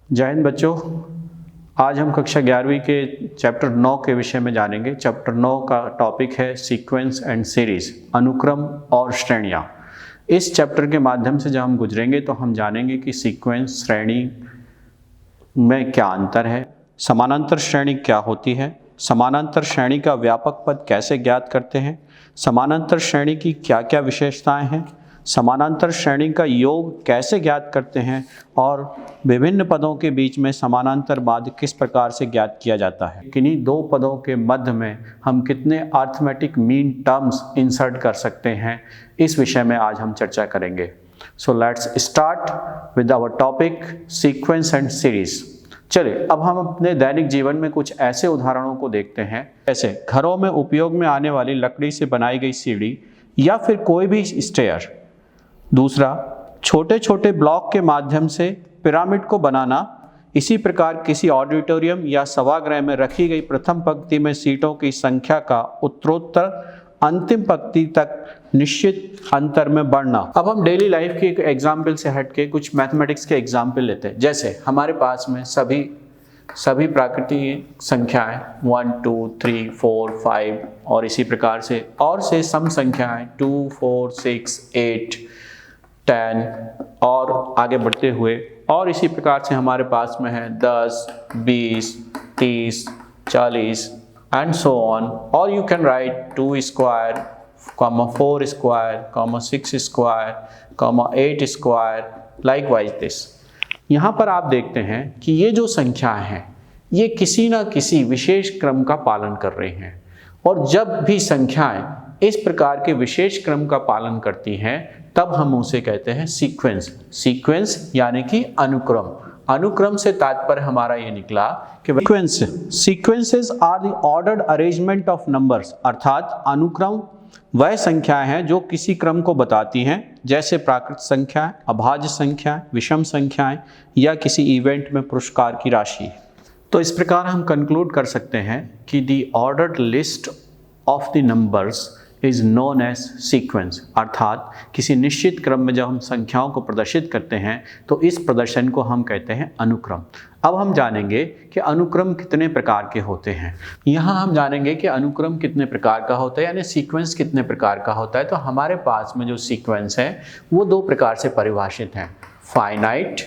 जय हिंद बच्चों। आज हम कक्षा 11वीं के चैप्टर 9 के विषय में जानेंगे। चैप्टर 9 का टॉपिक है सीक्वेंस एंड सीरीज, अनुक्रम और श्रेणियाँ। इस चैप्टर के माध्यम से जब हम गुजरेंगे तो हम जानेंगे कि सीक्वेंस श्रेणी में क्या अंतर है, समानांतर श्रेणी क्या होती है, समानांतर श्रेणी का व्यापक पद कैसे ज्ञात करते हैं, समानांतर श्रेणी की क्या क्या विशेषताएं हैं, समानांतर श्रेणी का योग कैसे ज्ञात करते हैं और विभिन्न पदों के बीच में समानांतर माध्य किस प्रकार से ज्ञात किया जाता है। किन्हीं दो पदों के मध्य में हम कितने अरिथमेटिक मीन टर्म्स इंसर्ट कर सकते हैं, इस विषय में आज हम चर्चा करेंगे। So let's start with our topic sequence and series. चलिए अब हम अपने दैनिक जीवन में कुछ ऐसे उदाहरणों को देखते हैं, जैसे घरों में उपयोग में आने वाली लकड़ी से बनाई गई सीढ़ी या फिर कोई भी स्टेयर। दूसरा, छोटे छोटे ब्लॉक के माध्यम से पिरामिड को बनाना। इसी प्रकार किसी ऑडिटोरियम या सभागृह में रखी गई प्रथम पंक्ति में सीटों की संख्या का उत्तरोत्तर अंतिम पंक्ति तक निश्चित अंतर में बढ़ना। अब हम डेली लाइफ के एक एग्जाम्पल से हटके कुछ मैथमेटिक्स के एग्जाम्पल लेते हैं। जैसे हमारे पास में सभी प्राकृतिक संख्याएं 1, 2, 3, 4, 5 और इसी प्रकार से और से सम संख्याएं 2, 4, 6, 8, 10 और आगे बढ़ते हुए और इसी प्रकार से हमारे पास में है 10, 20, 30, 40 एंड सो ऑन। और you can write 2 square, 4 square, 6 square, 8 square, likewise this. यहाँ पर आप देखते हैं कि ये जो संख्याएं हैं ये किसी न किसी विशेष क्रम का पालन कर रही हैं, और जब भी संख्याएं इस प्रकार के विशेष क्रम का पालन करती हैं तब हम उसे कहते हैं सीक्वेंस। सीक्वेंस यानी कि अनुक्रम। अनुक्रम से तात्पर्य हमारा ये निकला कि sequences are the ordered arrangement of numbers, अर्थात अनुक्रम वह संख्याएं हैं जो किसी क्रम को बताती हैं, जैसे प्राकृत संख्याएं, अभाज्य संख्याएं, विषम संख्याएं या किसी इवेंट में पुरस्कार की राशि। तो इस प्रकार हम कंक्लूड कर सकते हैं कि the ordered list of the numbers is known as sequence, अर्थात किसी निश्चित क्रम में जब हम संख्याओं को प्रदर्शित करते हैं तो इस प्रदर्शन को हम कहते हैं अनुक्रम। अब हम जानेंगे कि अनुक्रम कितने प्रकार के होते हैं। यहाँ हम जानेंगे कि अनुक्रम कितने प्रकार का होता है, यानी सीक्वेंस कितने प्रकार का होता है। तो हमारे पास में जो सीक्वेंस है वो दो प्रकार से परिभाषित हैं, फाइनाइट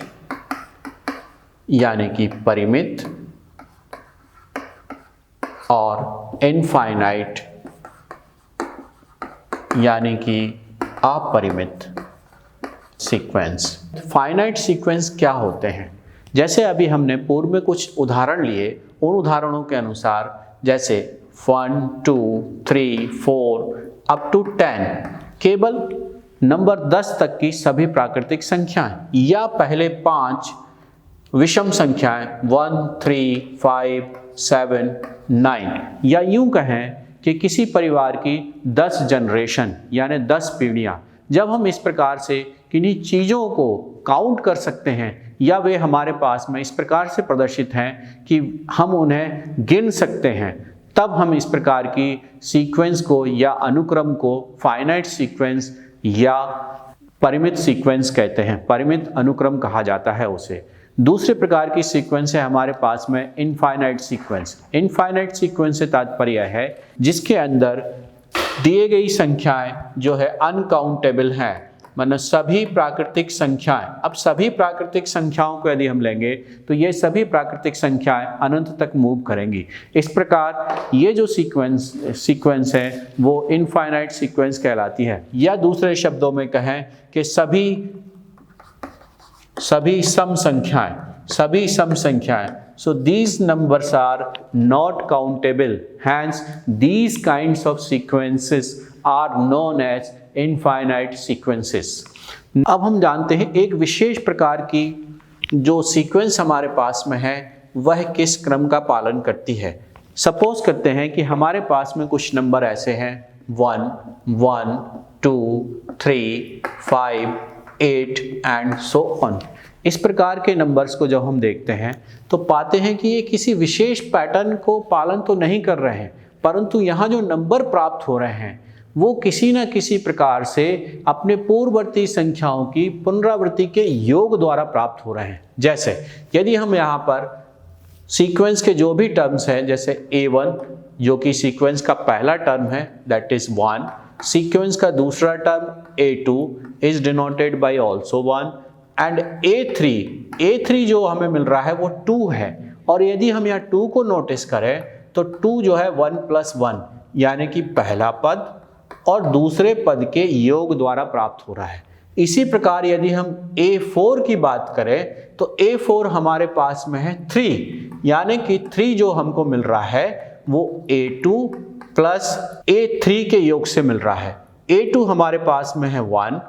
यानी कि परिमित और इनफाइनाइट यानी कि अपरिमित सीक्वेंस। फाइनाइट सीक्वेंस क्या होते हैं? जैसे अभी हमने पूर्व में कुछ उदाहरण लिए, उन उदाहरणों के अनुसार जैसे 1, 2, 3, 4 अप टू 10, केवल नंबर 10 तक की सभी प्राकृतिक संख्याएं या पहले 5 विषम संख्याएं 1, 3, 5, 7, 9, या यूं कहें कि किसी परिवार की 10 जनरेशन यानी 10 पीढ़ियां। जब हम इस प्रकार से किन्हीं चीज़ों को काउंट कर सकते हैं या वे हमारे पास में इस प्रकार से प्रदर्शित हैं कि हम उन्हें गिन सकते हैं, तब हम इस प्रकार की सीक्वेंस को या अनुक्रम को फाइनाइट सीक्वेंस या परिमित सीक्वेंस कहते हैं। परिमित अनुक्रम कहा जाता है उसे। दूसरे प्रकार की सीक्वेंस है हमारे पास में इनफाइनाइट सीक्वेंस। इनफाइनाइट सीक्वेंस से तात्पर्य है जिसके अंदर दिए गई संख्याएं जो है अनकाउंटेबल हैं, मतलब सभी प्राकृतिक संख्याएं। अब सभी प्राकृतिक संख्याओं को यदि हम लेंगे तो ये सभी प्राकृतिक संख्याएं अनंत तक मूव करेंगी। इस प्रकार ये जो सीक्वेंस है वो इनफाइनाइट सीक्वेंस कहलाती है। या दूसरे शब्दों में कहें कि सभी सम संख्याएं। So these numbers are not countable. Hence, these kinds of sequences are known as infinite sequences. अब हम जानते हैं एक विशेष प्रकार की जो सीक्वेंस हमारे पास में है वह किस क्रम का पालन करती है। सपोज करते हैं कि हमारे पास में कुछ नंबर ऐसे हैं 1, 1, 2, 3, 5, 8 एंड सो ऑन। इस प्रकार के नंबर्स को जब हम देखते हैं तो पाते हैं कि ये किसी विशेष पैटर्न को पालन तो नहीं कर रहे हैं, परंतु यहाँ जो नंबर प्राप्त हो रहे हैं वो किसी न किसी प्रकार से अपने पूर्ववर्ती संख्याओं की पुनरावृत्ति के योग द्वारा प्राप्त हो रहे हैं। जैसे यदि हम यहाँ पर सीक्वेंस के जो भी टर्म्स हैं, जैसे A1 जो कि सीक्वेंस का पहला टर्म है दैट इज 1, सीक्वेंस का दूसरा term A2 is denoted by also 1 and A3 जो हमें मिल रहा है वो 2 है। और यदि हम यहाँ 2 को नोटिस करें तो 2 जो है 1 + 1 यानी कि पहला पद और दूसरे पद के योग द्वारा प्राप्त हो रहा है। इसी प्रकार यदि हम A4 की बात करें तो A4 हमारे पास में है 3 यानी कि 3 जो हमको मिल रहा है वो A2 प्लस A3 के योग से मिल रहा है। A2 हमारे पास में है 1,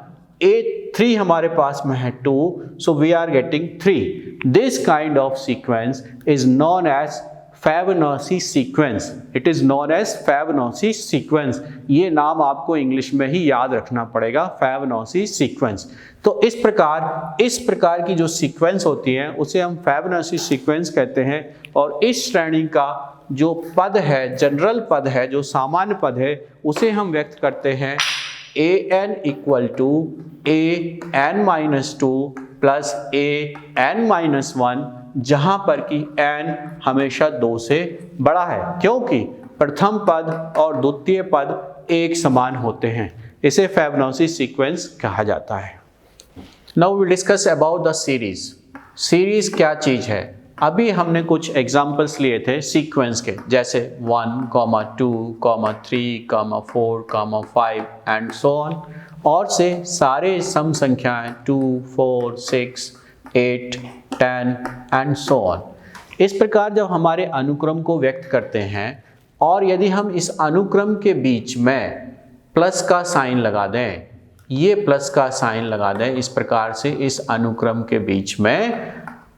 A3 हमारे पास में है 2, so we are getting 3. This kind of sequence is known as Fibonacci sequence. It is known as Fibonacci sequence. ये नाम आपको इंग्लिश में ही याद रखना पड़ेगा, Fibonacci sequence. तो इस प्रकार की जो सीक्वेंस होती है उसे हम Fibonacci sequence कहते हैं। और इस श्रेणी का जो पद है, जनरल पद है, जो सामान्य पद है, उसे हम व्यक्त करते हैं an = an-2 प्लस an-1, जहां पर कि n हमेशा 2 से बड़ा है, क्योंकि प्रथम पद और द्वितीय पद एक समान होते हैं। इसे Fibonacci सीक्वेंस कहा जाता है। Now we discuss about the series. Series क्या चीज है? अभी हमने कुछ एग्जाम्पल्स लिए थे सीक्वेंस के, जैसे 1, 2, 3, 4, 5 एंड सो ऑन, और से सारे सम संख्याएं 2, 4, 6, 8, 10 एंड सो ऑन। इस प्रकार जब हमारे अनुक्रम को व्यक्त करते हैं और यदि हम इस अनुक्रम के बीच में प्लस का साइन लगा दें, ये प्लस का साइन लगा दें इस प्रकार से इस अनुक्रम के बीच में,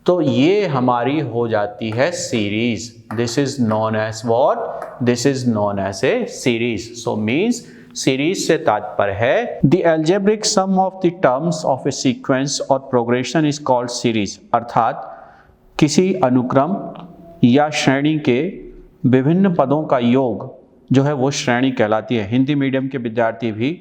तो ये हमारी हो जाती है series. This is known as what? This is known as a series. So means series से तात्पर्य है the algebraic sum of the terms of a sequence और प्रोग्रेशन इज कॉल्ड सीरीज। अर्थात किसी अनुक्रम या श्रेणी के विभिन्न पदों का योग जो है वो श्रेणी कहलाती है। हिंदी मीडियम के विद्यार्थी भी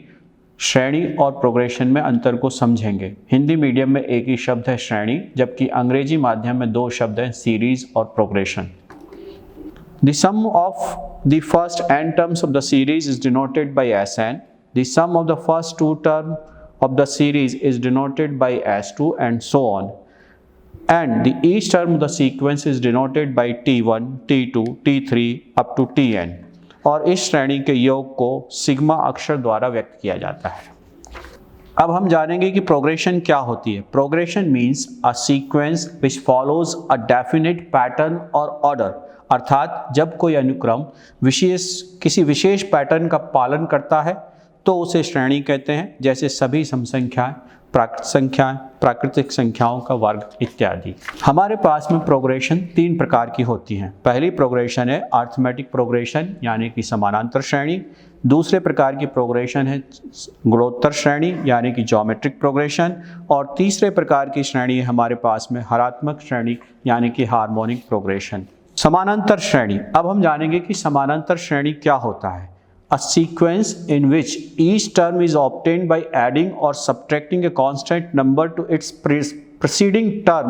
श्रेणी और प्रोग्रेशन में अंतर को समझेंगे। हिंदी मीडियम में एक ही शब्द है श्रेणी, जबकि अंग्रेजी माध्यम में 2 शब्द हैं सीरीज और progression. The sum of the first n terms of the series is denoted by Sn. The sum of the first 2 terms of the series is denoted by S2 and so on. And each term of the sequence is denoted by T1, T2, T3 up to Tn. और इस श्रेणी के योग को sigma अक्षर द्वारा व्यक्त किया जाता है। अब हम जानेंगे कि प्रोग्रेशन क्या होती है। Progression means a sequence which follows a definite pattern और ऑर्डर। अर्थात जब कोई अनुक्रम किसी विशेष पैटर्न का पालन करता है तो उसे श्रेणी कहते हैं, जैसे सभी सम संख्याएं, प्राकृतिक संख्याएं, प्राकृतिक संख्याओं का वर्ग इत्यादि। हमारे पास में प्रोग्रेशन 3 प्रकार की होती हैं। पहली प्रोग्रेशन है अरिथमेटिक प्रोग्रेशन यानी कि समानांतर श्रेणी। दूसरे प्रकार की प्रोग्रेशन है गुणोत्तर श्रेणी यानी कि ज्योमेट्रिक प्रोग्रेशन। और तीसरे प्रकार की श्रेणी है हमारे पास में हरात्मक श्रेणी यानी कि हार्मोनिक प्रोग्रेशन। समानांतर श्रेणी। अब हम जानेंगे कि समानांतर श्रेणी क्या होता है। A sequence in which each term is obtained by adding or subtracting a constant number to its preceding term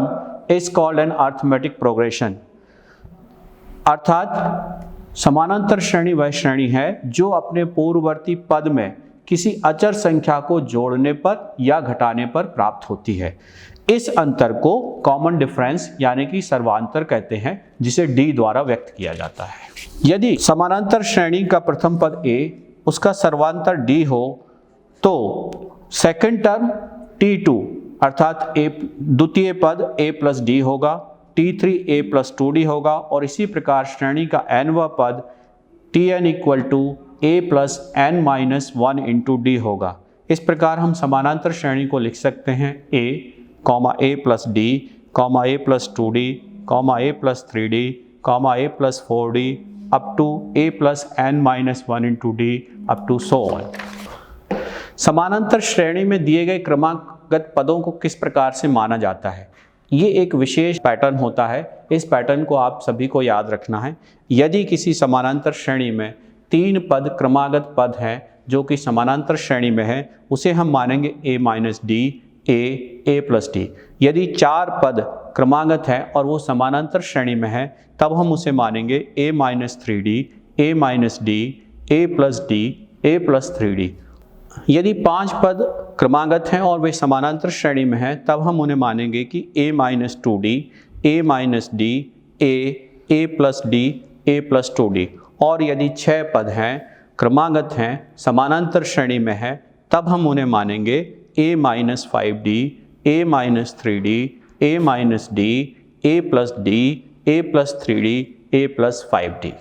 is called an arithmetic progression. अर्थात समानांतर श्रेणी वह श्रेणी है जो अपने पूर्ववर्ती पद में किसी अचर संख्या को जोड़ने पर या घटाने पर प्राप्त होती है। इस अंतर को कॉमन डिफरेंस यानी कि सर्वांतर कहते हैं, जिसे d द्वारा व्यक्त किया जाता है। यदि समानांतर श्रेणी का प्रथम पद a, उसका सर्वांतर d हो तो सेकंड टर्म t2 अर्थात द्वितीय पद a + d होगा, t3 a + 2d होगा और इसी प्रकार श्रेणी का nवां पद tn = a + n-1 × d होगा। इस प्रकार हम समानांतर श्रेणी को लिख सकते हैं a, + d, a + 2d, a + 3d, a + 4d up to a + n-1 × d up to so on। समानांतर श्रेणी में दिए गए क्रमागत पदों को किस प्रकार से माना जाता है? ये एक विशेष पैटर्न होता है। इस पैटर्न को आप सभी को याद रखना है। यदि किसी समानांतर श्रेणी में 3 पद क्रमागत पद हैं जो कि समानांतर श्रेणी में है उसे हम मानेंगे a minus D, a plus D. यदि 4 पद क्रमागत हैं और वो समानांतर श्रेणी में है तब हम उसे मानेंगे a minus 3d, a minus D, a plus D, a plus 3d। यदि 5 पद क्रमागत हैं और वे समानांतर श्रेणी में हैं तब हम उन्हें मानेंगे कि a minus 2d, a minus D, a plus D, a plus 2d। और यदि 6 पद हैं क्रमागत हैं समानांतर श्रेणी में है तब हम उन्हें मानेंगे a minus 5d, a minus 3d, a minus D, a plus D, a plus 3d, a plus 5d।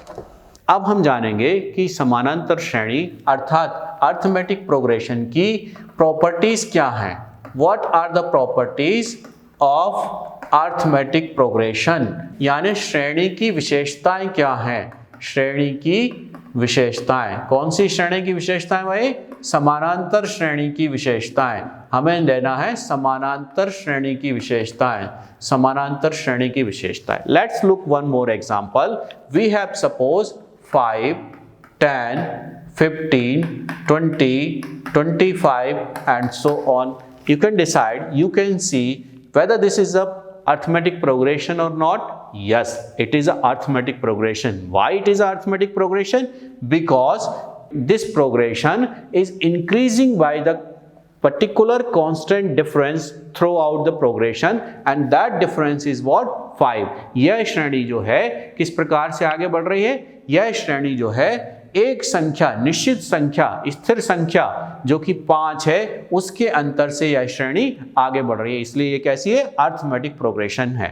अब हम जानेंगे कि समानांतर श्रेणी अर्थात अर्थमेटिक प्रोग्रेशन की प्रॉपर्टीज क्या हैं। What are the properties of arithmetic progression, यानी श्रेणी की विशेषताएं क्या हैं। श्रेणी की विशेषताएं, कौन सी श्रेणी की विशेषताएं भाई? समानांतर श्रेणी की विशेषताएं। हमें लेना है समानांतर श्रेणी की विशेषताएं, समानांतर श्रेणी की विशेषताएं। Let's look one more example. We have suppose 5, 10, 15, 20, 25 and so on. You can decide, you can see whether this is a arithmetic progression or not. Yes, it is a arithmetic progression. Why it is a arithmetic progression? Because this progression is increasing by the particular constant difference throughout the progression and that difference is what? 5। यह श्रेणी जो है किस प्रकार से आगे बढ़ रही है? यह श्रेणी जो है एक संख्या, निश्चित संख्या, स्थिर संख्या जो कि 5 है उसके अंतर से यह श्रेणी आगे बढ़ रही है, इसलिए ये कैसी है? अर्थमेटिक प्रोग्रेशन है।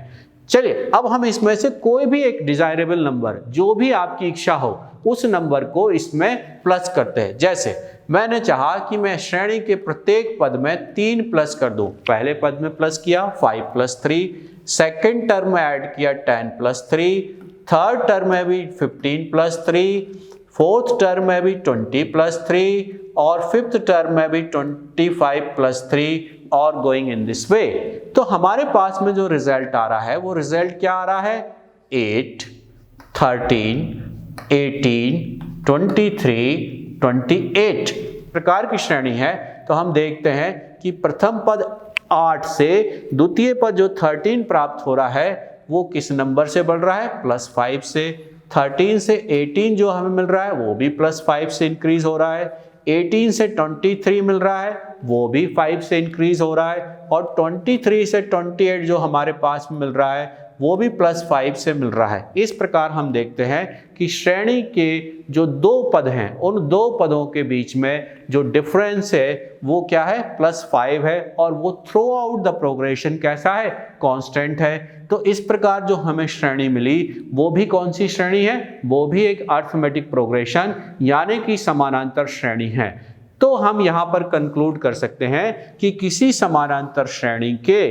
चलिए अब हम इसमें से कोई भी एक डिजायरेबल नंबर, जो भी आपकी इच्छा हो, उस नंबर को इसमें प्लस करते हैं। जैसे मैंने चाहा कि मैं श्रेणी के प्रत्येक पद में 3 प्लस कर दूं। पहले पद में प्लस किया 5 प्लस 3, सेकेंड टर्म में ऐड किया 10 प्लस 3, थर्ड टर्म में भी 15 प्लस 3, फोर्थ टर्म में भी 20 प्लस 3 और फिफ्थ टर्म में भी 25 प्लस 3 और गोइंग इन दिस वे। तो हमारे पास में जो रिजल्ट आ रहा है वो रिजल्ट क्या आ रहा है? 8, 13, 18, 23, 28 प्रकार की श्रेणी है। तो हम देखते हैं कि प्रथम पद 8 से द्वितीय पद जो 13 प्राप्त हो रहा है वो किस नंबर से बढ़ रहा है? प्लस 5 से। 13 से 18 जो हमें मिल रहा है वो भी प्लस 5 से इंक्रीज हो रहा है। 18 से 23 मिल रहा है वो भी 5 से इंक्रीज हो रहा है और 23 से 28 जो हमारे पास मिल रहा है वो भी प्लस 5 से मिल रहा है। इस प्रकार हम देखते हैं कि श्रेणी के जो 2 पद हैं उन 2 पदों के बीच में जो डिफरेंस है वो क्या है? प्लस 5 है और वो थ्रू आउट द प्रोग्रेशन कैसा है? कांस्टेंट है। तो इस प्रकार जो हमें श्रेणी मिली वो भी कौन सी श्रेणी है? वो भी एक अर्थमेटिक प्रोग्रेशन यानी कि समानांतर श्रेणी है। तो हम यहाँ पर कंक्लूड कर सकते हैं कि किसी समानांतर श्रेणी के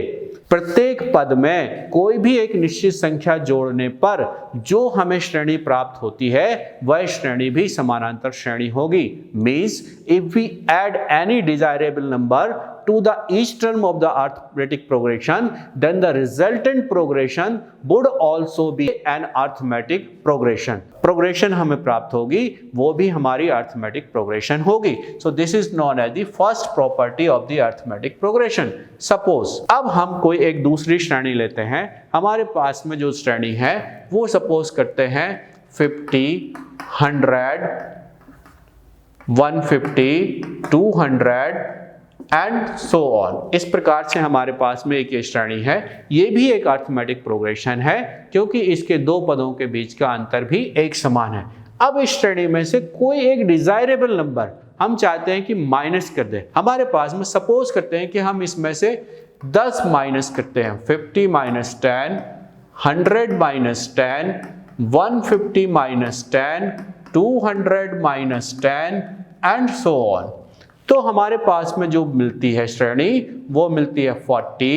प्रत्येक पद में कोई भी एक निश्चित संख्या जोड़ने पर जो हमें श्रेणी प्राप्त होती है वह श्रेणी भी समानांतर श्रेणी होगी। Means if we add any desirable number to the each term of the arithmetic progression, then the resultant progression would also be an arithmetic progression. Progression हमें प्राप्त होगी वो भी हमारी arithmetic progression होगी. So this is known as the first property of the arithmetic progression. Suppose अब हम कोई एक दूसरी श्रेणी लेते हैं। हमारे पास में जो श्रेणी है वो सपोज करते हैं 50, 100, 150, 200 एंड सो ऑन। इस प्रकार से हमारे पास में एक ये श्रेणी है। ये भी एक अर्थमेटिक प्रोग्रेशन है क्योंकि इसके 2 पदों के बीच का अंतर भी एक समान है। अब इस श्रेणी में से कोई एक डिजायरेबल नंबर हम चाहते हैं कि माइनस कर दे। हमारे पास में सपोज करते हैं कि हम इसमें से 10 माइनस करते हैं। 50 minus 10, 100 minus 10, 150 minus 10, 200 minus 10 and so on. तो हमारे पास में जो मिलती है श्रेणी वो मिलती है 40,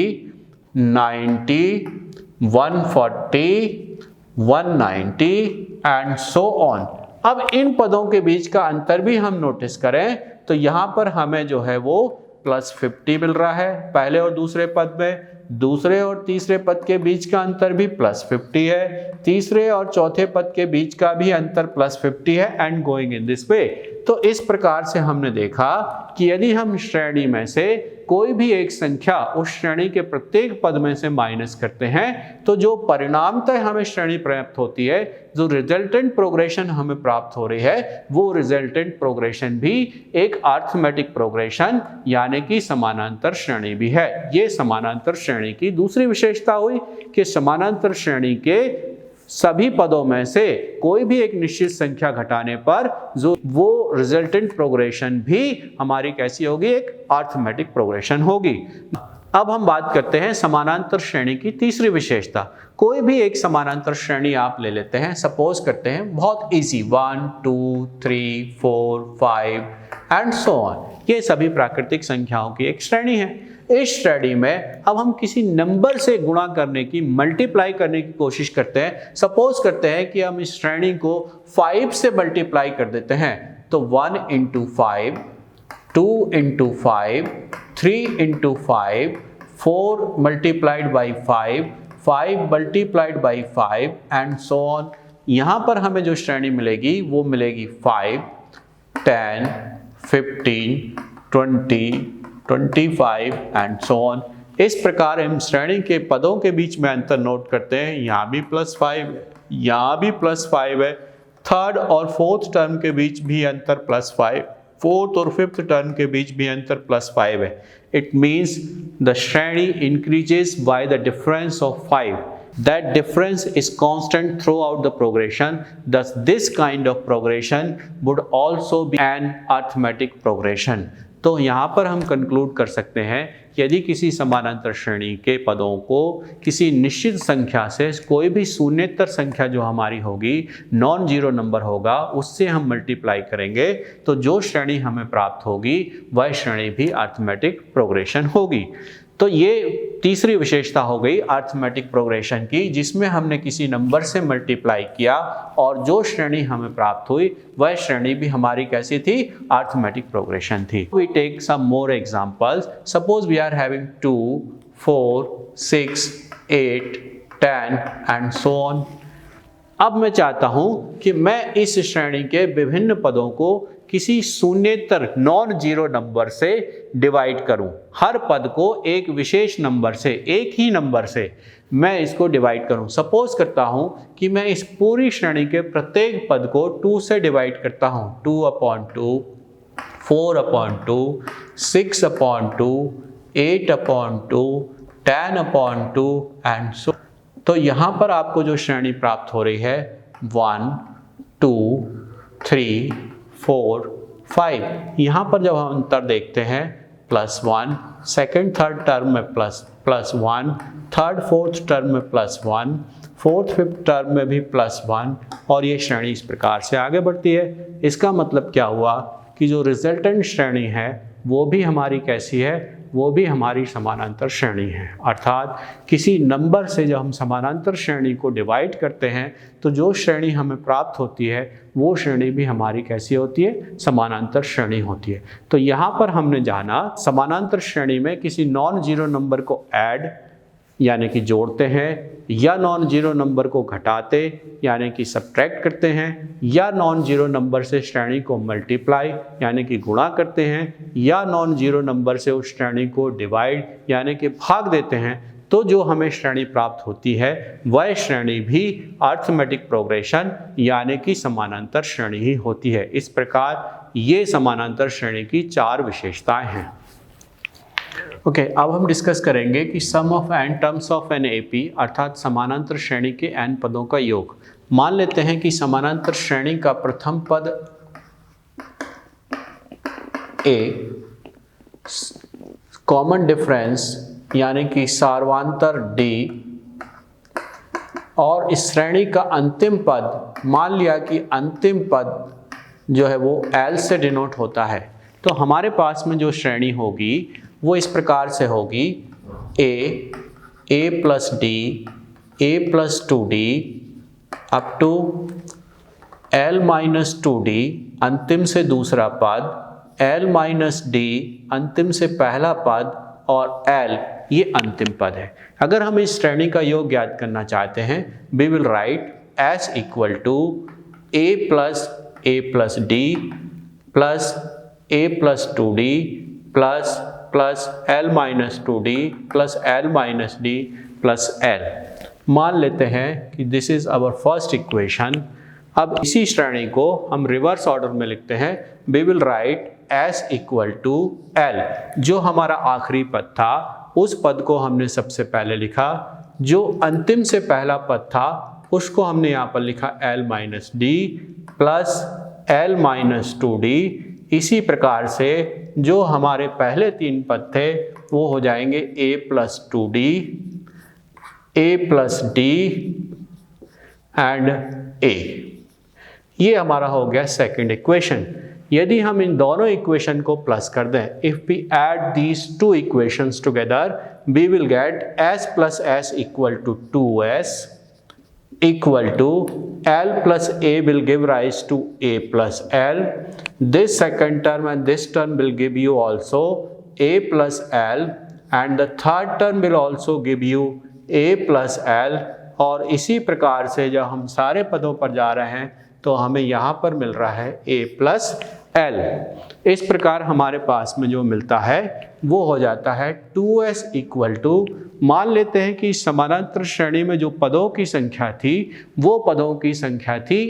90, 140, 190 एंड सो ऑन। अब इन पदों के बीच का अंतर भी हम नोटिस करें तो यहाँ पर हमें जो है वो +50 मिल रहा है पहले और दूसरे पद में, दूसरे और तीसरे पद के बीच का अंतर भी +50 है, तीसरे और चौथे पद के बीच का भी अंतर +50 है, and going in this way. तो इस प्रकार से हमने देखा कि यदि हम श्रेणी में से कोई भी एक संख्या उस श्रेणी के प्रत्येक पद में से माइनस करते हैं तो जो परिणामतः हमें श्रेणी प्राप्त होती है, जो रिजल्टेंट प्रोग्रेशन हमें प्राप्त हो रही है, वो रिजल्टेंट प्रोग्रेशन भी एक अरिथमेटिक प्रोग्रेशन यानी कि समानांतर श्रेणी भी है। ये समानांतर श्रेणी की दूसरी विशेषता हुई कि समानांतर श्रेणी के सभी पदों में से कोई भी एक निश्चित संख्या घटाने पर जो वो रिजल्टेंट प्रोग्रेशन भी हमारी कैसी होगी, एक अरिथमेटिक प्रोग्रेशन होगी। अब हम बात करते हैं समानांतर श्रेणी की तीसरी विशेषता। कोई भी एक समानांतर श्रेणी आप ले लेते हैं, सपोज करते हैं, बहुत इजी, 1 2 3 4 5 एंड सो ऑन, ये सभी प्राकृतिक संख्याओं की एक श्रेणी है। इस श्रेणी में अब हम किसी नंबर से गुणा करने की, मल्टीप्लाई करने की कोशिश करते हैं। सपोज करते हैं कि हम इस श्रेणी को 5 से मल्टीप्लाई कर देते हैं, तो 1 × 5, 2 × 5, 3 × 5, 4 multiplied by 5, 5 multiplied by 5 and so on. यहाँ पर हमें जो श्रेणी मिलेगी वो मिलेगी 5, 10, 15, 20, 25 एंड सो ऑन। इस प्रकार हम श्रेणी के पदों के बीच में अंतर नोट करते हैं। यहाँ भी +5 है, यहाँ भी +5 है, थर्ड और फोर्थ टर्म के बीच भी अंतर +5, फोर्थ और फिफ्थ टर्म के बीच भी अंतर +5 है। इट मीन्स द श्रेणी increases by the difference of 5. That difference is constant throughout the progression. Thus, this kind of progression would also be an arithmetic progression. तो यहाँ पर हम कंक्लूड कर सकते हैं कि यदि किसी समानांतर श्रेणी के पदों को किसी निश्चित संख्या से कोई भी शून्येतर संख्या जो हमारी होगी, नॉन जीरो नंबर होगा, उससे हम मल्टीप्लाई करेंगे तो जो श्रेणी हमें प्राप्त होगी वह श्रेणी भी अरिथमेटिक प्रोग्रेशन होगी। तो ये तीसरी विशेषता हो गई अरिथमेटिक प्रोग्रेशन की, जिसमें हमने किसी नंबर से मल्टीप्लाई किया और जो श्रेणी हमें प्राप्त हुई वह श्रेणी भी हमारी कैसी थी, अरिथमेटिक प्रोग्रेशन थी। We take some more examples. Suppose we are having 2, 4, 6, 8, 10 and so on. अब मैं चाहता हूं कि मैं इस श्रेणी के विभिन्न पदों को किसी शून्येतर नॉन जीरो नंबर से डिवाइड करूं। हर पद को एक विशेष नंबर से, एक ही नंबर से मैं इसको डिवाइड करूं। सपोज करता हूं कि मैं इस पूरी श्रेणी के प्रत्येक पद को 2 से डिवाइड करता हूं। 2/2, 4/2, 6/2, 8/2, 10/2 एंड सो। तो यहाँ पर आपको जो श्रेणी प्राप्त हो रही है 1, 2, 3, 4, 5। यहाँ पर जब हम अंतर देखते हैं +1, सेकेंड थर्ड टर्म में +1, थर्ड फोर्थ टर्म में +1, फोर्थ फिफ्थ टर्म में भी +1, और ये श्रेणी इस प्रकार से आगे बढ़ती है। इसका मतलब क्या हुआ कि जो रिजल्टेंट श्रेणी है वो भी हमारी कैसी है, वो भी हमारी समानांतर श्रेणी है। अर्थात किसी नंबर से जब हम समानांतर श्रेणी को डिवाइड करते हैं तो जो श्रेणी हमें प्राप्त होती है वो श्रेणी भी हमारी कैसी होती है, समानांतर श्रेणी होती है। तो यहाँ पर हमने जाना समानांतर श्रेणी में किसी नॉन जीरो नंबर को ऐड यानी कि जोड़ते हैं, या नॉन जीरो नंबर को घटाते यानी कि सब्ट्रैक्ट करते हैं, या नॉन जीरो नंबर से श्रेणी को मल्टीप्लाई यानी कि गुणा करते हैं, या नॉन जीरो नंबर से उस श्रेणी को डिवाइड यानी कि भाग देते हैं, तो जो हमें श्रेणी प्राप्त होती है वह श्रेणी भी अरिथमेटिक प्रोग्रेशन यानी कि समानांतर श्रेणी ही होती है। इस प्रकार ये समानांतर श्रेणी की 4 विशेषताएं हैं। ओके, अब हम डिस्कस करेंगे कि sum of n terms of N AP, अर्थात समानांतर श्रेणी के n पदों का योग। मान लेते हैं कि समानांतर श्रेणी का प्रथम पद a, कॉमन डिफरेंस यानी कि सार्वांतर d, और इस श्रेणी का अंतिम पद, मान लिया कि अंतिम पद जो है वो L से डिनोट होता है। तो हमारे पास में जो श्रेणी होगी वो इस प्रकार से होगी a plus d, a plus 2d up to l minus 2d, अंतिम से दूसरा पद, l minus d, अंतिम से पहला पद, और l ये अंतिम पद है। अगर हम इस श्रेणी का योग ज्ञात करना चाहते हैं, we will write s equal to a plus d plus a plus 2d plus l minus 2d plus l minus d plus l। मान लेते हैं कि this is our first equation. अब इसी श्रेणी को हम रिवर्स ऑर्डर में लिखते हैं। We will write s equal to l। जो हमारा आखिरी पद था उस पद को हमने सबसे पहले लिखा, जो अंतिम से पहला पद था उसको हमने यहाँ पर लिखा l minus D plus l minus 2d। इसी प्रकार से जो हमारे पहले तीन पद थे वो हो जाएंगे a plus 2d, a plus d and a। ये हमारा हो गया सेकंड इक्वेशन। यदि हम इन दोनों इक्वेशन को प्लस कर दें, if we add these two equations together, we will get s plus s equal to 2s equal to l plus a will give rise to a plus l. This second term and this term will give you also a plus l and the third term will also give you a plus l। और इसी प्रकार से जब हम सारे पदों पर जा रहे हैं तो हमें यहाँ पर मिल रहा है a plus l। इस प्रकार हमारे पास में जो मिलता है वो हो जाता है 2s इक्वल टू, मान लेते हैं कि समानांतर श्रेणी में जो पदों की संख्या थी वो पदों की संख्या थी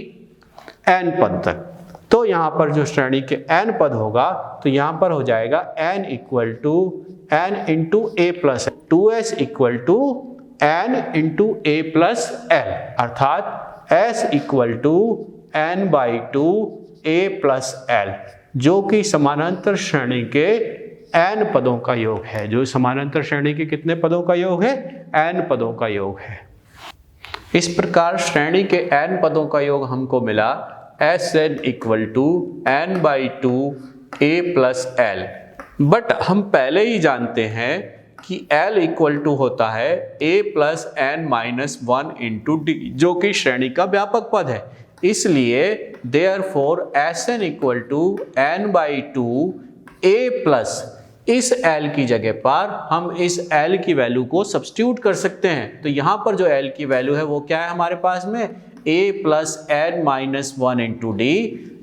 n पद तक। तो यहाँ पर जो श्रेणी के n पद होगा तो यहाँ पर हो जाएगा n equal to n into a plus 2s equal to n into a plus l, अर्थात s equal to n by 2 a plus l, जो कि समानांतर श्रेणी के n पदों का योग है। जो समानांतर श्रेणी के कितने पदों का योग है? n पदों का योग है। इस प्रकार श्रेणी के n पदों का योग हमको मिला Sn equal to n by 2 a plus l। But हम पहले ही जानते हैं कि l इक्वल टू होता है a plus n minus 1 into D, जो कि श्रेणी का व्यापक पद है। इसलिए therefore Sn equal to n by 2 a plus, इस l की जगह पर हम इस l की वैल्यू को सब्स्टिट्यूट कर सकते हैं। तो यहाँ पर जो l की वैल्यू है वो क्या है हमारे पास में? a plus n minus 1 into d.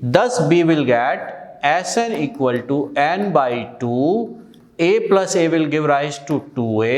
Thus we will get Sn equal to n by 2 a plus a will give rise to 2a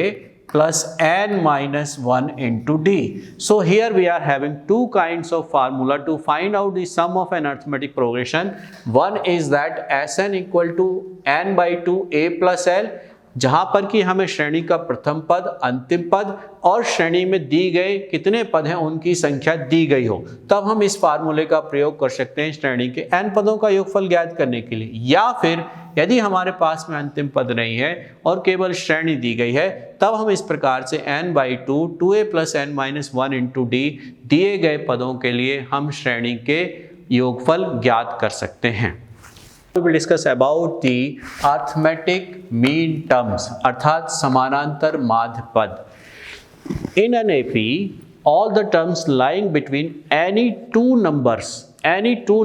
plus n minus 1 into d. So here we are having two kinds of formula to find out the sum of an arithmetic progression. One is that Sn equal to n by 2 a plus l, जहां पर कि हमें श्रेणी का प्रथम पद, अंतिम पद और श्रेणी में दी गए कितने पद हैं उनकी संख्या दी गई हो, तब हम इस फार्मूले का प्रयोग कर सकते हैं श्रेणी के n पदों का योगफल ज्ञात करने के लिए। या फिर यदि हमारे पास में अंतिम पद नहीं है और केवल श्रेणी दी गई है, तब हम इस प्रकार से n by 2 2a plus n minus 1 into D दिए गए पदों के लिए हम श्रेणी के योगफल ज्ञात कर सकते हैं। We will discuss about the arithmetic mean terms, अर्थात समानांतर माध्य पद। In an AP, all the terms lying between any two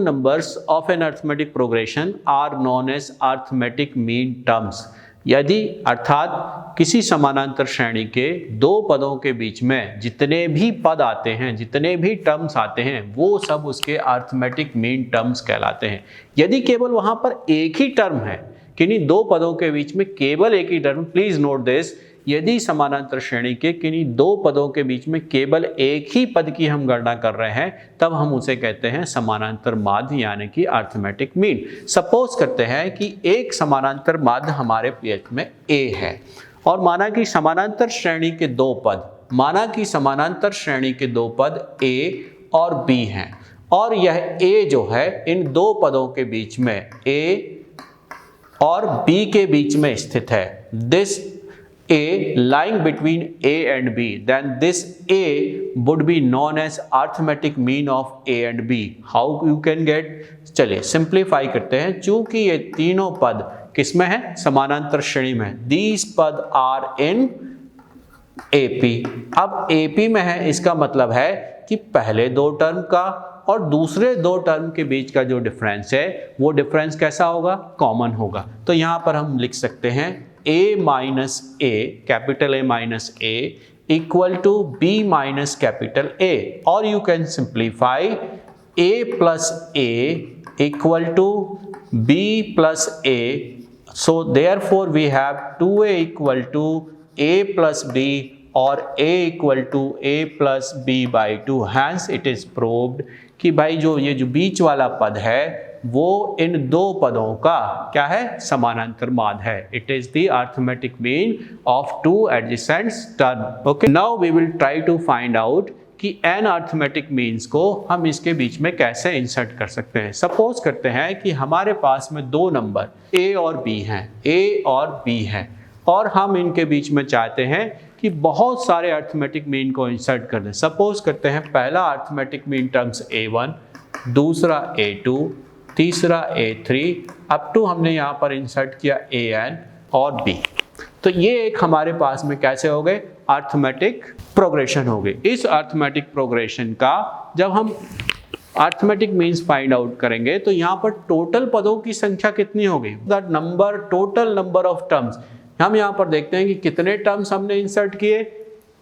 numbers of an arithmetic progression are known as arithmetic mean terms। यदि अर्थात किसी समानांतर श्रेणी के दो पदों के बीच में जितने भी पद आते हैं, जितने भी टर्म्स आते हैं, वो सब उसके अरिथमेटिक मीन टर्म्स कहलाते हैं। यदि केवल वहां पर एक ही टर्म है, किन्हीं दो पदों के बीच में केवल एक ही टर्म, प्लीज नोट दिस, यदि समानांतर श्रेणी के किन्हीं दो पदों के बीच में केवल एक ही पद की हम गणना कर रहे हैं, तब हम उसे कहते हैं समानांतर माध्य यानी कि अरिथमेटिक मीन। सपोज करते हैं कि एक समानांतर माध्य हमारे पीएच में a है और माना कि समानांतर श्रेणी के दो पद a और b हैं और यह a जो है इन दो पदों के बीच में a और b के बीच में स्थित है। This A lying between A and B, then this A would be known as arithmetic mean of A and B. How you can get? चलिए सिंप्लीफाई करते हैं। चूंकि ये तीनों पद किसमें हैं? समानांतर श्रेणी में। These पद are in AP। अब AP में है, इसका मतलब है कि पहले दो टर्म का और दूसरे दो टर्म के बीच का जो डिफरेंस है वो डिफरेंस कैसा होगा? कॉमन होगा। तो यहाँ पर हम लिख सकते हैं a minus a, capital A minus a equal to b minus capital A, और you can simplify a plus a equal to b plus a. So therefore we have 2a equal to a plus b or a equal to a plus b by 2. Hence it is proved कि भाई जो ये जो बीच वाला पद है वो इन दो पदों का क्या है, समानांतर माध्य है. It is the arithmetic mean of two adjacent term. Okay, now we will try to find out कि n अरिथमेटिक मीन्स को हम इसके बीच में कैसे इंसर्ट कर सकते हैं. सपोज करते हैं कि हमारे पास में दो नंबर a और b हैं, a और b हैं, और हम इनके बीच में चाहते हैं कि बहुत सारे अरिथमेटिक मीन को इंसर्ट कर दें. सपोज करते हैं पहला अरिथमेटिक मीन टर्म्स a1, दूसरा a2, तीसरा a3, अप टू हमने यहाँ पर इंसर्ट किया an और b. तो ये एक हमारे पास में कैसे हो गए, अरिथमेटिक प्रोग्रेशन हो गई. इस अरिथमेटिक प्रोग्रेशन का जब हम अरिथमेटिक मीन्स फाइंड आउट करेंगे तो यहाँ पर टोटल पदों की संख्या कितनी हो गई, that number, total number of terms. हम यहाँ पर देखते हैं कि कितने टर्म्स हमने इंसर्ट किए,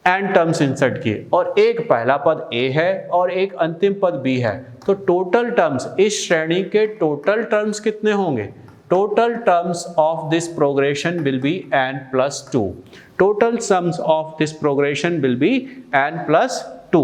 n टर्म्स इंसर्ट किए, और एक पहला पद a है और एक अंतिम पद b है. तो टोटल टर्म्स, इस श्रेणी के टोटल टर्म्स कितने होंगे, total terms of this progression will be n plus 2. Total sums of this progression will be n plus 2.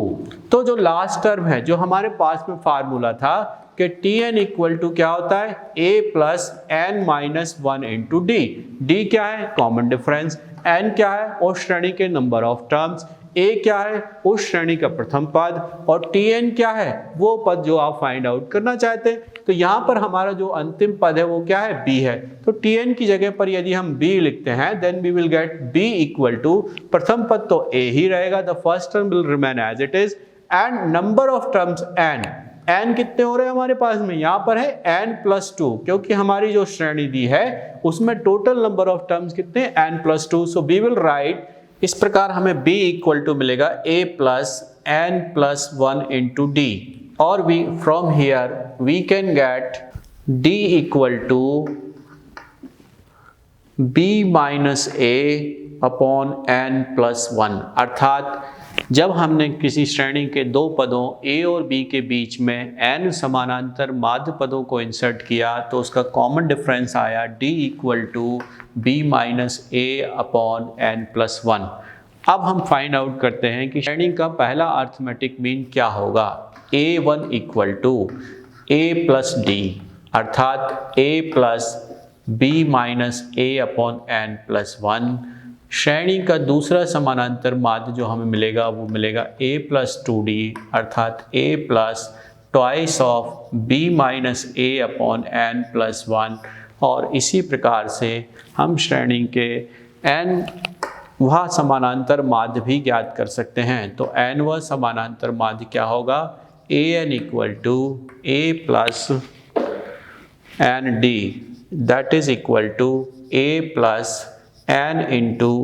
तो जो लास्ट टर्म है, जो हमारे पास में फार्मूला था कि Tn इक्वल टू क्या होता है, a plus n minus 1 into D. D क्या है, कॉमन डिफरेंस. n क्या है, उस श्रेणी के नंबर ऑफ टर्म्स. a क्या है, उस श्रेणी का प्रथम पद. और Tn क्या है, वो पद जो आप फाइंड आउट करना चाहते हैं. तो यहाँ पर हमारा जो अंतिम पद है वो क्या है, b है. तो Tn की जगह पर यदि हम b लिखते हैं then we will get b equal to, प्रथम पद तो a ही रहेगा, the first term will remain as it is, and number of terms n. n कितने हो रहे हैं हमारे पास में, यहाँ पर है n प्लस 2, क्योंकि हमारी जो श्रेणी दी है उसमें टोटल नंबर ऑफ टर्म्स कितने, n plus 2. So we will write, इस प्रकार हमें b इक्वल टू मिलेगा a plus n plus 1 into d. और we from here we can get d equal to b minus a upon n plus 1. अर्थात जब हमने किसी श्रेणी के दो पदों a और b के बीच में n समानांतर माध्य पदों को इंसर्ट किया तो उसका कॉमन डिफरेंस आया d equal to b minus a upon n plus 1. अब हम फाइंड आउट करते हैं कि श्रेणी का पहला अरिथमेटिक मीन क्या होगा. a1 equal to a plus d, अर्थात a plus b minus a upon n plus 1. श्रेणी का दूसरा समानांतर माध्य जो हमें मिलेगा वो मिलेगा a प्लस 2d, अर्थात a plus twice of b minus a upon n plus 1. और इसी प्रकार से हम श्रेणी के n वह समानांतर माध्य भी ज्ञात कर सकते हैं. तो n वह समानांतर माध्य क्या होगा, an equal to a plus n d, that is equal to a plus n into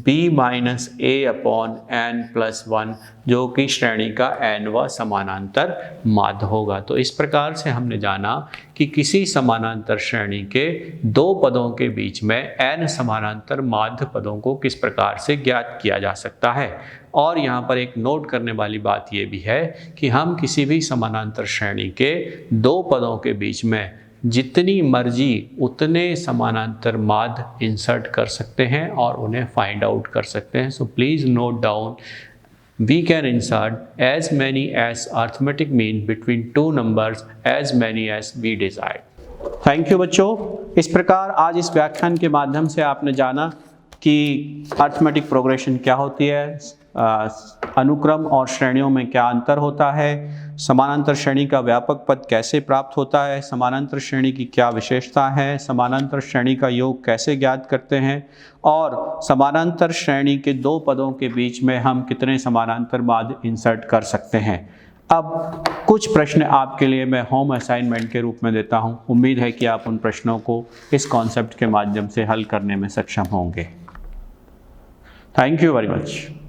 b minus a upon n plus 1, जो कि श्रेणी का nवां समानांतर माध्य होगा. तो इस प्रकार से हमने जाना कि किसी समानांतर श्रेणी के दो पदों के बीच में n समानांतर माध्य पदों को किस प्रकार से ज्ञात किया जा सकता है. और यहाँ पर एक नोट करने वाली बात यह भी है कि हम किसी भी समानांतर श्रेणी के दो पदों के बीच में जितनी मर्जी उतने समानांतर माध्य इंसर्ट कर सकते हैं और उन्हें फाइंड आउट कर सकते हैं. So please note down, we can insert as many as arithmetic mean between two numbers as many as we desire. Thank you बच्चों. इस प्रकार आज इस व्याख्यान के माध्यम से आपने जाना कि अरिथमेटिक प्रोग्रेशन क्या होती है, अनुक्रम और श्रेणियों में क्या अंतर होता है, समानांतर श्रेणी का व्यापक पद कैसे प्राप्त होता है, समानांतर श्रेणी की क्या विशेषता है, समानांतर श्रेणी का योग कैसे ज्ञात करते हैं, और समानांतर श्रेणी के दो पदों के बीच में हम कितने समानांतर माध्य इंसर्ट कर सकते हैं. अब कुछ प्रश्न आपके लिए मैं होम असाइनमेंट के रूप में देता हूं. उम्मीद है कि आप उन प्रश्नों को इस कॉन्सेप्ट के माध्यम से हल करने में सक्षम होंगे. Thank you very much.